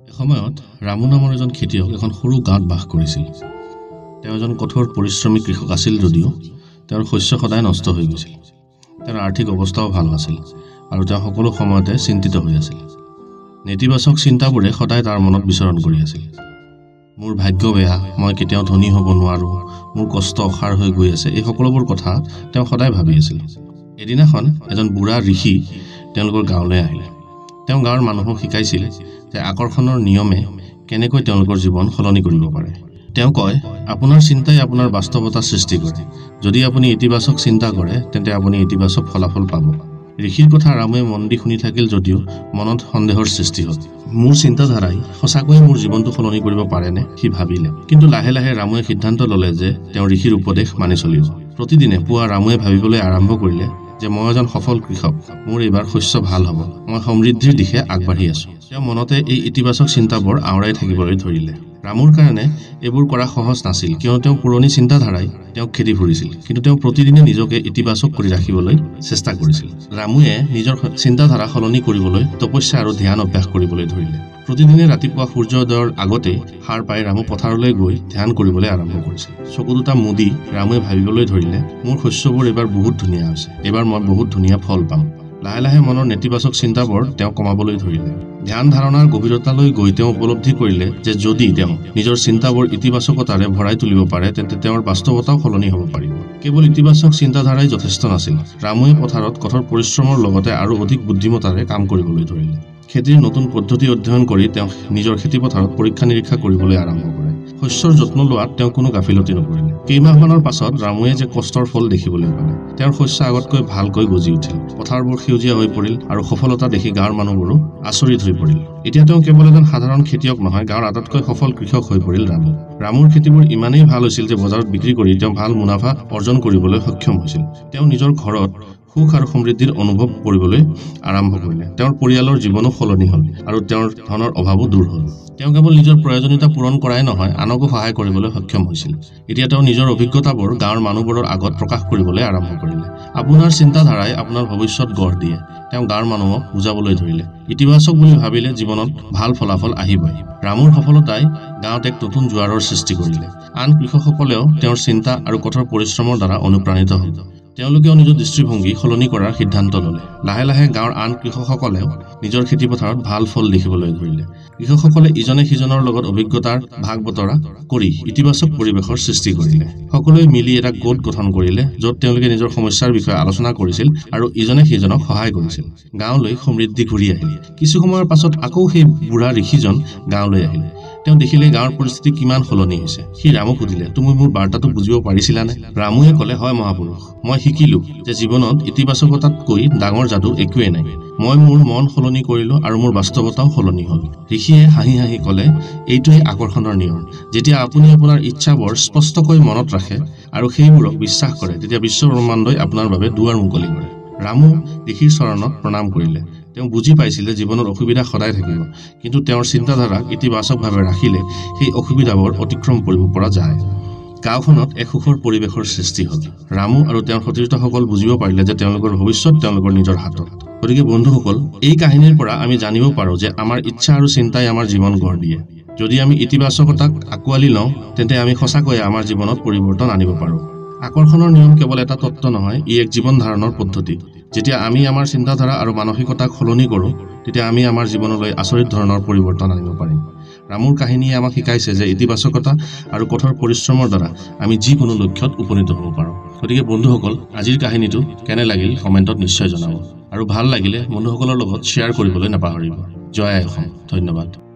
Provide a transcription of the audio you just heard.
এসময়ত ৰামু নামৰ এজন খেতিয়ক এখন সৰু গাঁৱত বাস কৰিছিল। তেওঁ এজন কঠোৰ পৰিশ্ৰমী কৃষক আছিল যদিও তেওঁৰ শস্য সদায় নষ্ট হৈ গৈছিল। তেওঁৰ আৰ্থিক অৱস্থাও ভাল নাছিল আৰু তেওঁ সকলো সময়তে চিন্তিত হৈ আছিল। নেতিবাচক চিন্তাবোৰে সদায় তাৰ মনত বিচৰণ কৰি আছিল। মোৰ ভাগ্য বেয়া, মই কেতিয়াও ধনী হ'ব নোৱাৰোঁ, মোৰ কষ্ট অসাৰ হৈ গৈ আছে, এই সকলোবোৰ কথা তেওঁ সদায় ভাবি আছিল। এদিনাখন এজন বুঢ়া ঋষি তেওঁলোকৰ গাঁৱলৈ আহিল। তেওঁ গাঁৱৰ মানুহক শিকাইছিল যে আকৰ্ষণৰ নিয়মে কেনেকৈ তেওঁলোকৰ জীৱন সলনি কৰিব পাৰে। তেওঁ কয়, আপোনাৰ চিন্তাই আপোনাৰ বাস্তৱতা সৃষ্টি কৰে। যদি আপুনি ইতিবাচক চিন্তা কৰে তেন্তে আপুনি ইতিবাচক ফলাফল পাব। ঋষিৰ কথা ৰামুৱে মন দি শুনি থাকিল যদিও মনত সন্দেহৰ সৃষ্টি হ'ল। মোৰ চিন্তাধাৰাই সঁচাকৈয়ে মোৰ জীৱনটো সলনি কৰিব পাৰেনে, সি ভাবিলে। কিন্তু লাহে লাহে ৰামুৱে সিদ্ধান্ত ল'লে যে তেওঁ ঋষিৰ উপদেশ মানি চলিব। প্ৰতিদিনে পুৱা ৰামুৱে ভাবিবলৈ আৰম্ভ কৰিলে যে মই এজন সফল কৃষক, মোৰ এইবাৰ শস্য ভাল হ'ব, মই সমৃদ্ধিৰ দিশে আগবাঢ়ি আছোঁ। তেওঁ মনতে এই ইতিবাচক চিন্তাবোৰ আওৰাই থাকিবলৈ ধৰিলে। ৰামুৰ কাৰণে এইবোৰ কৰা সহজ নাছিল, কিয়নো তেওঁ পুৰণি চিন্তাধাৰাই তেওঁক খেদি ফুৰিছিল। কিন্তু তেওঁ প্ৰতিদিনে নিজকে ইতিবাচক কৰি ৰাখিবলৈ চেষ্টা কৰিছিল। ৰামুৱে নিজৰ চিন্তাধাৰা সলনি কৰিবলৈ তপস্যা আৰু ধ্যান অভ্যাস কৰিবলৈ ধৰিলে। প্ৰতিদিনে ৰাতিপুৱা সূৰ্যোদয়ৰ আগতেই সাৰ পাই ৰামু পথাৰলৈ গৈ ধ্যান কৰিবলৈ আৰম্ভ কৰিছিল। চকু দুটা মুদি ৰামুৱে ভাবিবলৈ ধৰিলে, মোৰ শস্যবোৰ এইবাৰ বহুত ধুনীয়া হৈছে, এইবাৰ মই বহুত ধুনীয়া ফল পাম। লাহে লাহে মনৰ নেতিবাচক চিন্তাবোৰ তেওঁ কমাবলৈ ধৰিলে। ধ্যান ধাৰণাৰ গভীৰতালৈ গৈ তেওঁ উপলব্ধি কৰিলে যে যদি তেওঁ নিজৰ চিন্তাবোৰ ইতিবাচকতাৰে ভৰাই তুলিব পাৰে তেন্তে তেওঁৰ বাস্তৱতাও সলনি হ'ব পাৰিব। কেৱল ইতিবাচক চিন্তাধাৰাই যথেষ্ট নাছিল। ৰামুৱে পথাৰত কঠোৰ পৰিশ্ৰমৰ লগতে আৰু অধিক বুদ্ধিমত্তাৰে কাম কৰিবলৈ ধৰিলে। খেতিৰ নতুন পদ্ধতি অধ্যয়ন কৰি তেওঁ নিজৰ খেতিপথাৰত পৰীক্ষা নিৰীক্ষা কৰিবলৈ আৰম্ভ কৰে। শস্যৰ যত্ন লোৱাত তেওঁ কোনো গাফিলতি নকৰিলে। কেইমাহমানৰ পাছত ৰামুৱে যে কষ্টৰ ফল দেখিবলৈ পালে। তেওঁৰ শস্য আগতকৈ ভালকৈ গজি উঠিল, পথাৰবোৰ সেউজীয়া হৈ পৰিল আৰু সফলতা দেখি গাঁৱৰ মানুহবোৰো আচৰিত হৈ পৰিল। এতিয়া তেওঁ কেৱল এজন সাধাৰণ খেতিয়ক নহয়, গাঁৱৰ আটাইতকৈ সফল কৃষক হৈ পৰিল ৰামু। ৰামুৰ খেতিবোৰ ইমানেই ভাল হৈছিল যে বজাৰত বিক্ৰী কৰি তেওঁ ভাল মুনাফা অৰ্জন কৰিবলৈ সক্ষম হৈছিল। তেওঁ নিজৰ ঘৰত সুখ আৰু সমৃদ্ধিৰ অনুভৱ কৰিবলৈ আৰম্ভ কৰিলে। তেওঁৰ পৰিয়ালৰ জীৱনো সলনি হ'ল আৰু তেওঁৰ ধনৰ অভাৱো দূৰ হ'ল। তেওঁ কেৱল নিজৰ প্ৰয়োজনীয়তা পূৰণ কৰাই নহয়, আনকো সহায় কৰিবলৈ সক্ষম হৈছিল। এতিয়া তেওঁ নিজৰ অভিজ্ঞতাবোৰ গাঁৱৰ মানুহবোৰৰ আগত প্ৰকাশ কৰিবলৈ আৰম্ভ কৰিলে। আপোনাৰ চিন্তাধাৰাই আপোনাৰ ভৱিষ্যত গঢ় দিয়ে, তেওঁ গাঁৱৰ মানুহক বুজাবলৈ ধৰিলে। ইতিবাচক বুলি ভাবিলে জীৱনত ভাল ফলাফল আহিবই। ৰামুৰ সফলতাই গাঁৱত এক নতুন জোৱাৰৰ সৃষ্টি কৰিলে। আন কৃষকসকলেও তেওঁৰ চিন্তা আৰু কঠোৰ পৰিশ্ৰমৰ দ্বাৰা অনুপ্ৰাণিত হ'ল। তেওঁলোকেও নিজৰ দৃষ্টিভংগী সলনি কৰাৰ সিদ্ধান্ত ল'লে। লাহে লাহে গাঁৱৰ আন কৃষকসকলেও নিজৰ খেতিপথাৰত ভাল ফল দেখিবলৈ ধৰিলে। কৃষকসকলে ইজনে সিজনৰ লগত অভিজ্ঞতাৰ ভাগ বতৰা কৰি ইতিবাচক পৰিৱেশৰ সৃষ্টি কৰিলে। সকলোৱে মিলি এটা গোট গঠন কৰিলে, য'ত তেওঁলোকে নিজৰ সমস্যাৰ বিষয়ে আলোচনা কৰিছিল আৰু ইজনে সিজনক সহায় কৰিছিল। গাঁৱলৈ সমৃদ্ধি ঘূৰি আহিল। কিছু সময়ৰ পাছত আকৌ সেই বুঢ়া ঋষিজন গাঁৱলৈ আহিল। তেওঁ দেখিলে গাঁৱৰ পৰিস্থিতি কিমান সলনি হৈছে। সি ৰামুক সুধিলে, তুমি মোৰ বাৰ্তাটো বুজিব পাৰিছিলানে? ৰামুৱে ক'লে, হয় মহাপুৰুষ, মই শিকিলো যে জীৱনত ইতিবাচকতাতকৈ ডাঙৰ যাদু একোৱেই নাই। মই মোৰ মন সলনি কৰিলো আৰু মোৰ বাস্তৱতাও সলনি হ'ল। ঋষিয়ে হাঁহি হাঁহি ক'লে, এইটোৱেই আকৰ্ষণৰ নিয়ম। যেতিয়া আপুনি আপোনাৰ ইচ্ছাবোৰ স্পষ্টকৈ মনত ৰাখে আৰু সেইবোৰক বিশ্বাস কৰে, তেতিয়া বিশ্ব ব্ৰহ্মাণ্ডই আপোনাৰ বাবে দুৱাৰ মুকলি কৰে। ৰামু ঋষিৰ চৰণত প্ৰণাম কৰিলে। তেওঁ বুজি পাইছিল যে জীৱনত অসুবিধা সদায় থাকিব, কিন্তু তেওঁৰ চিন্তাধাৰাক ইতিবাচকভাৱে ৰাখিলে সেই অসুবিধাবোৰ অতিক্ৰম কৰিব পৰা যায়। গাঁওখনত এক সুখৰ পৰিৱেশৰ সৃষ্টি হ'ল। ৰামু আৰু তেওঁৰ সতীৰ্থসকল বুজিব পাৰিলে যে তেওঁলোকৰ ভৱিষ্যত তেওঁলোকৰ নিজৰ হাতত। গতিকে বন্ধুসকল, এই কাহিনীৰ পৰা আমি জানিব পাৰোঁ যে আমাৰ ইচ্ছা আৰু চিন্তাই আমাৰ জীৱন গঢ় দিয়ে। যদি আমি ইতিবাচকতাক আঁকোৱালি লওঁ তেন্তে আমি সঁচাকৈয়ে আমাৰ জীৱনত পৰিৱৰ্তন আনিব পাৰোঁ। আকৰ্ষণৰ নিয়ম কেৱল এটা তত্ত্ব নহয়, ই এক জীৱন ধাৰণৰ পদ্ধতি। যেতিয়া আমি আমাৰ চিন্তাধাৰা আৰু মানসিকতাক সলনি কৰোঁ, তেতিয়া আমি আমাৰ জীৱনলৈ আচৰিত ধৰণৰ পৰিৱৰ্তন আনিব পাৰিম। ৰামুৰ কাহিনীয়ে আমাক শিকাইছে যে ইতিবাচকতা আৰু কঠোৰ পৰিশ্ৰমৰ দ্বাৰা আমি যিকোনো লক্ষ্যত উপনীত হ'ব পাৰোঁ। গতিকে বন্ধুসকল, আজিৰ কাহিনীটো কেনে লাগিল কমেণ্টত নিশ্চয় জনাব আৰু ভাল লাগিলে বন্ধুসকলৰ লগত শ্বেয়াৰ কৰিবলৈ নাপাহৰিব। জয় আই অসম। ধন্যবাদ।